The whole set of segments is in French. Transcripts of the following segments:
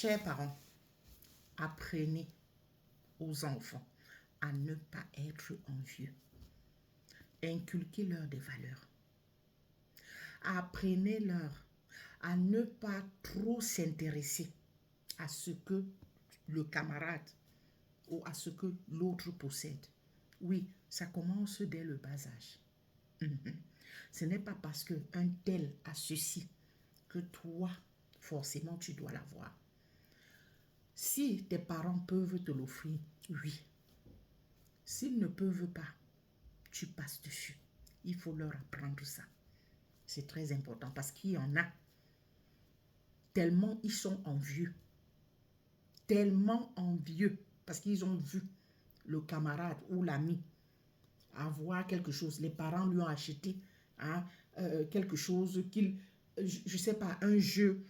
Chers parents, apprenez aux enfants à ne pas être envieux. Inculquez-leur des valeurs. Apprenez-leur à ne pas trop s'intéresser à ce que le camarade ou à ce que l'autre possède. Oui, ça commence dès le bas âge. Ce n'est pas parce qu'un tel a ceci que toi, forcément, tu dois l'avoir. Si tes parents peuvent te l'offrir, oui. S'ils ne peuvent pas, tu passes dessus. Il faut leur apprendre ça. C'est très important parce qu'il y en a tellement ils sont envieux. Tellement envieux parce qu'ils ont vu le camarade ou l'ami avoir quelque chose. Les parents lui ont acheté quelque chose qu'il, je ne sais pas, un jeu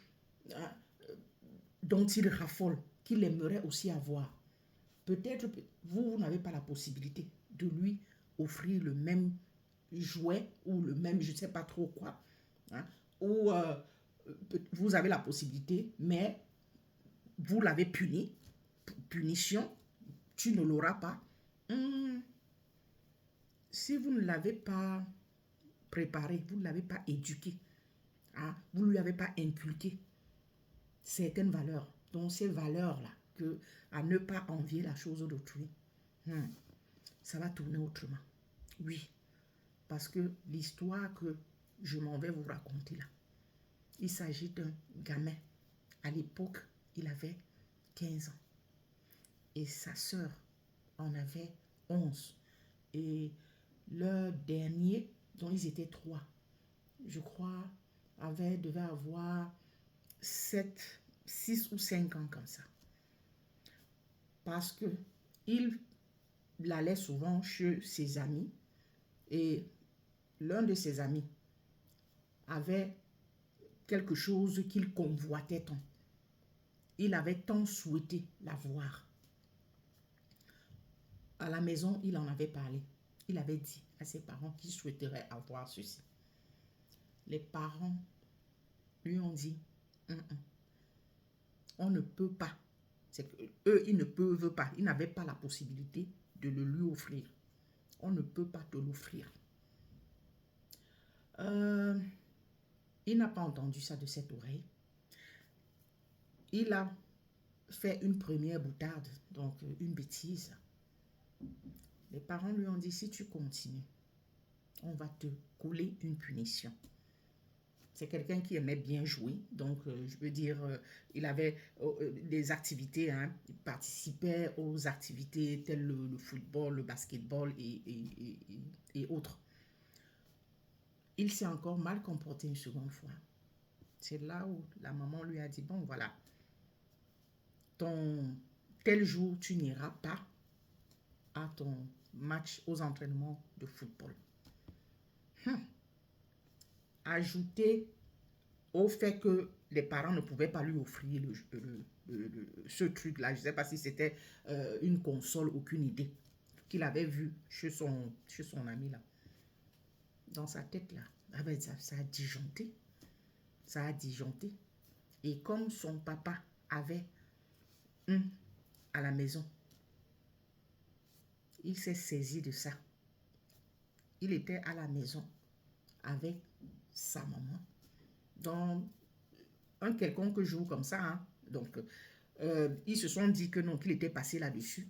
dont il raffole, qu'il aimerait aussi avoir. Peut-être vous n'avez pas la possibilité de lui offrir le même jouet ou le même, je ne sais pas trop quoi. Ou vous avez la possibilité, mais vous l'avez puni. Punition, tu ne l'auras pas. Si vous ne l'avez pas préparé, vous ne l'avez pas éduqué, vous ne lui avez pas inculqué certaines valeurs. Donc ces valeurs-là, à ne pas envier la chose d'autrui, ça va tourner autrement. Oui, parce que l'histoire que je m'en vais vous raconter là, il s'agit d'un gamin. À l'époque, il avait 15 ans. Et sa sœur en avait 11. Et leur dernier, dont ils étaient 3, je crois, devait avoir 6 ou 5 ans comme ça. Parce que il allait souvent chez ses amis et l'un de ses amis avait quelque chose qu'il convoitait tant. Il avait tant souhaité l'avoir. À la maison, il en avait parlé. Il avait dit à ses parents qu'il souhaiterait avoir ceci. Les parents lui ont dit, on ne peut pas. C'est qu'eux, ils ne peuvent pas. Ils n'avaient pas la possibilité de le lui offrir. On ne peut pas te l'offrir. Il n'a pas entendu ça de cette oreille. Il a fait une première boutade, donc une bêtise. Les parents lui ont dit, si tu continues, on va te coller une punition. C'est quelqu'un qui aimait bien jouer, donc je veux dire, il avait des activités, il participait aux activités telles le football, le basketball et autres. Il s'est encore mal comporté une seconde fois. C'est là où la maman lui a dit, bon voilà, tel jour, tu n'iras pas à ton match, aux entraînements de football. Ajouter au fait que les parents ne pouvaient pas lui offrir ce truc-là. Je ne sais pas si c'était une console, aucune idée qu'il avait vu chez son ami là. Dans sa tête là, ça a disjoncté. Ça a disjoncté. Et comme son papa avait à la maison, il s'est saisi de ça. Il était à la maison avec sa maman dans un quelconque jour comme ça. Donc, ils se sont dit que non, qu'il était passé là-dessus.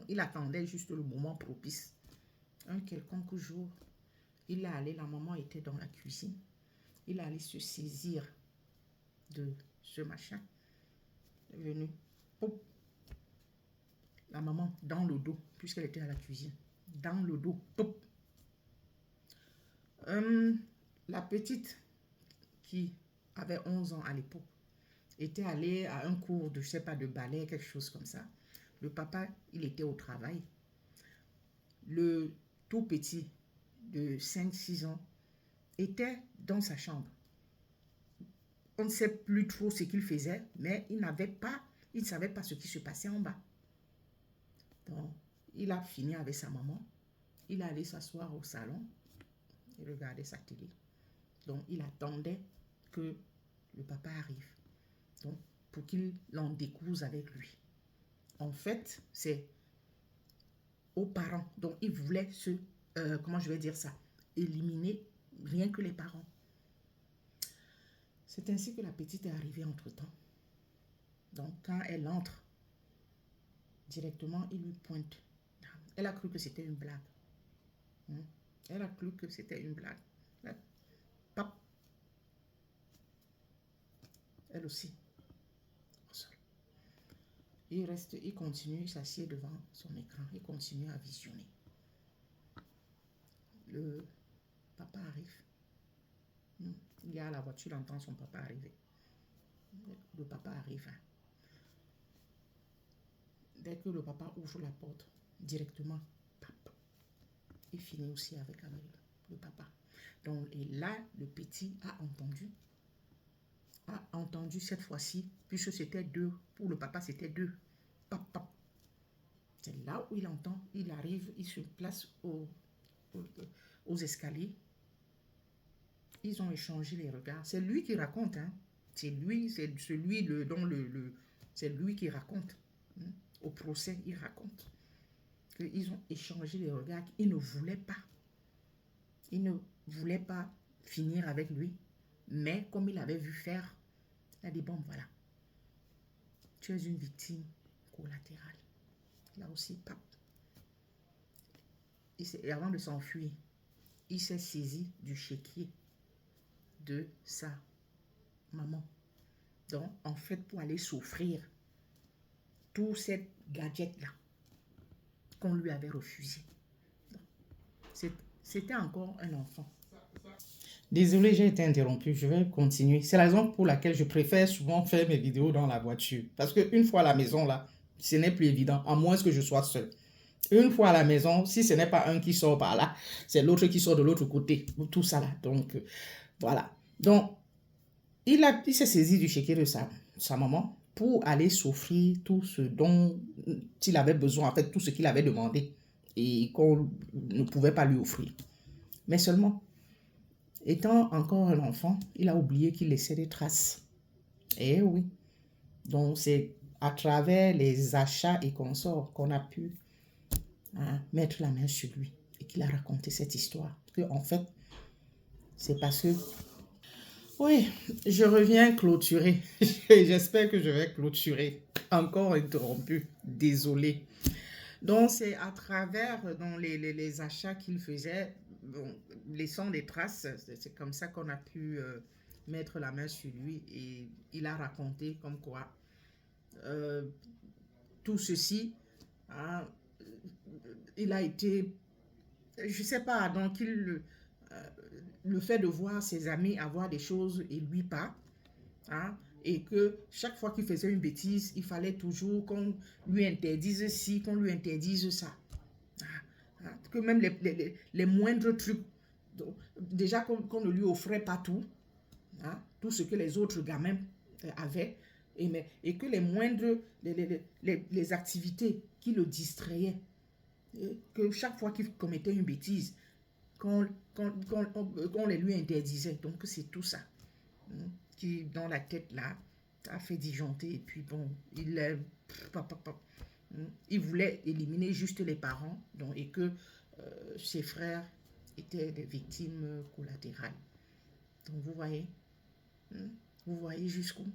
Il attendait juste le moment propice. Un quelconque jour, il est allé, la maman était dans la cuisine. Il est allé se saisir de ce machin. Il est venu, pop, la maman dans le dos, puisqu'elle était à la cuisine. Dans le dos, pop. La petite qui avait 11 ans à l'époque était allée à un cours de, je sais pas, de ballet, quelque chose comme ça. Le papa, il était au travail. Le tout petit de 5-6 ans était dans sa chambre. On ne sait plus trop ce qu'il faisait, mais il ne savait pas ce qui se passait en bas. Donc, il a fini avec sa maman. Il est allé s'asseoir au salon et regarder sa télé. Donc, il attendait que le papa arrive. Donc, pour qu'il en découse avec lui. En fait, c'est aux parents. Donc, il voulait comment je vais dire ça, éliminer rien que les parents. C'est ainsi que la petite est arrivée entre-temps. Donc, quand elle entre, directement, il lui pointe. Elle a cru que c'était une blague. Elle a cru que c'était une blague. Pap. Elle aussi. Au sol. Il continue, il s'assied devant son écran. Il continue à visionner. Le papa arrive. Il est à la voiture, il entend son papa arriver. Le papa arrive. Dès que le papa ouvre la porte, directement, pap, il finit aussi avec le papa. Donc, et là, le petit a entendu cette fois-ci, puisque c'était deux. Pour le papa, c'était deux. Pap, pap. C'est là où il entend, il arrive, il se place aux escaliers. Ils ont échangé les regards. C'est lui qui raconte, hein. C'est lui, c'est celui dont c'est lui qui raconte. Au procès, il raconte qu'ils ont échangé les regards. Il ne voulait pas. Il ne voulait pas finir avec lui. Mais comme il avait vu faire, il a dit, bon, voilà. Tu es une victime collatérale. Là aussi, pap. Et avant de s'enfuir, il s'est saisi du chéquier de sa maman. Donc, en fait, pour aller s'offrir tout cette gadget-là qu'on lui avait refusé. C'était encore un enfant. Désolée, j'ai été interrompue. Je vais continuer. C'est la raison pour laquelle je préfère souvent faire mes vidéos dans la voiture. Parce qu'une fois à la maison, là, ce n'est plus évident, à moins que je sois seul. Une fois à la maison, si ce n'est pas un qui sort par là, c'est l'autre qui sort de l'autre côté. Tout ça là. Donc, voilà. Donc, il s'est saisi du chéquier de sa maman pour aller s'offrir tout ce dont il avait besoin, en fait, tout ce qu'il avait demandé et qu'on ne pouvait pas lui offrir. Mais seulement, étant encore un enfant, il a oublié qu'il laissait des traces. Eh oui. Donc, c'est à travers les achats et consorts qu'on a pu mettre la main sur lui et qu'il a raconté cette histoire. Que, en fait, c'est parce que... Oui, je reviens clôturer. J'espère que je vais clôturer. Encore interrompu. Désolée. Donc, c'est à travers les achats qu'il faisait, bon, laissant des traces, c'est comme ça qu'on a pu mettre la main sur lui. Et il a raconté comme quoi tout ceci, il a été, je ne sais pas, donc le fait de voir ses amis avoir des choses et lui pas, et que chaque fois qu'il faisait une bêtise, il fallait toujours qu'on lui interdise ci, qu'on lui interdise ça. Que même les moindres trucs, déjà qu'on ne lui offrait pas tout, tout ce que les autres gamins avaient, et que les moindres, les activités qui le distrayaient, que chaque fois qu'il commettait une bêtise, qu'on les lui interdisait. Donc c'est tout ça qui, dans la tête là, a fait disjoncter. Et puis bon, il voulait éliminer juste les parents, donc, et que ses frères étaient des victimes collatérales. Donc vous voyez jusqu'où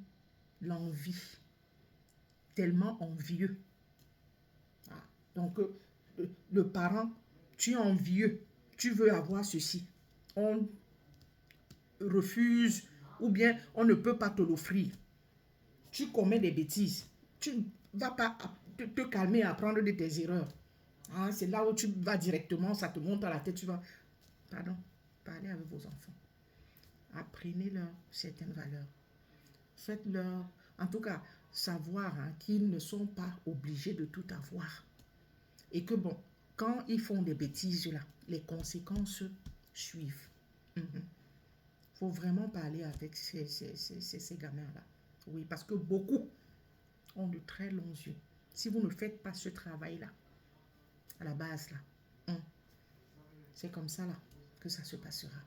l'envie, tellement envieux. Donc le parent, tu es envieux, tu veux avoir ceci, on refuse ou bien on ne peut pas te l'offrir. Tu commets des bêtises, tu ne vas pas te calmer et apprendre de tes erreurs. C'est là où tu vas directement, ça te monte à la tête, tu vas, parlez avec vos enfants. Apprenez-leur certaines valeurs. Faites-leur, en tout cas, savoir qu'ils ne sont pas obligés de tout avoir. Et que bon, quand ils font des bêtises là, les conséquences suivent. Faut vraiment parler avec ces gamins-là. Oui, parce que beaucoup ont de très longs yeux. Si vous ne faites pas ce travail-là, à la base là, c'est comme ça là que ça se passera.